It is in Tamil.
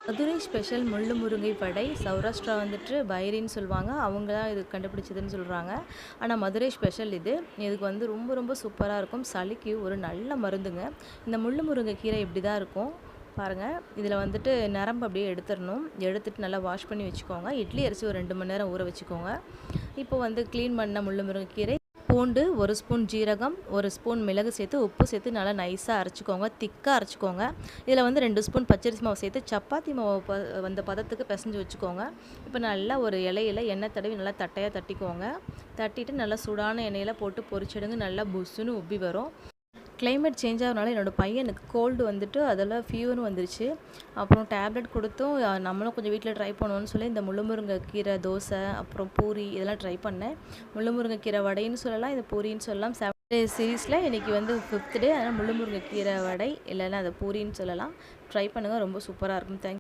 மதுரை ஸ்பெஷல் முள்ளு முருங்கை வடை சௌராஷ்டிரா வந்துட்டு பைரின்னு சொல்லுவாங்க. அவங்க தான் இது கண்டுபிடிச்சதுன்னு சொல்கிறாங்க. ஆனால் மதுரை ஸ்பெஷல் இது. இதுக்கு வந்து ரொம்ப ரொம்ப சூப்பராக இருக்கும். சளிக்கு ஒரு நல்ல மருந்துங்க. இந்த முள்ளு முருங்கை கீரை இப்படி தான் இருக்கும் பாருங்கள். இதில் வந்துட்டு நரம்பு அப்படியே எடுத்துடணும். எடுத்துட்டு நல்லா வாஷ் பண்ணி வச்சுக்கோங்க. இட்லி அரிசி ஒரு 2 மணி நேரம் ஊற வச்சுக்கோங்க. இப்போ வந்து க்ளீன் பண்ண முள்ளு முருங்கை கீரை, பூண்டு, 1 ஸ்பூன் ஜீரகம், 1 ஸ்பூன் மிளகு சேர்த்து உப்பு சேர்த்து நல்லா நைஸாக அரைச்சிக்கோங்க. திக்காக அரைச்சிக்கோங்க. இதில் வந்து 2 ஸ்பூன் பச்சரிசி மாவு சேர்த்து சப்பாத்தி மாவு வந்த பதத்துக்கு பிசைஞ்சு வச்சுக்கோங்க. இப்போ நல்லா ஒரு இலையில எண்ணெய் தடவி நல்லா தட்டையாக தட்டிக்கோங்க. தட்டிட்டு நல்லா சூடான எண்ணெயில் போட்டு பொரிச்சிடுங்க. நல்லா புஸ்ஸுன்னு உப்பி வரும். கிளைமேட் சேஞ்ச் ஆகிறனால என்னோடய பையனுக்கு கோல்டு வந்துட்டு அதில் ஃபீவரும் வந்துருச்சு. அப்புறம் டேப்லெட் கொடுத்தும் நம்மளும் கொஞ்சம் வீட்டில் ட்ரை பண்ணுவோன்னு சொல்லி இந்த முள்ளுமுருங்கை கீரை தோசை, அப்புறம் பூரி இதெல்லாம் ட்ரை பண்ணேன். முள்ளுமுருங்கை கீரை வடைன்னு சொல்லலாம், இது பூரின்னு சொல்லலாம். 7 டே சீரீஸில் இன்றைக்கி வந்து 5th டே. அதனால் முள்ளுமுருங்கை கீரை வடை இல்லைன்னா அதை பூரின்னு சொல்லலாம். ட்ரை பண்ணுங்கள், ரொம்ப சூப்பராக இருக்கும். தேங்க்யூ.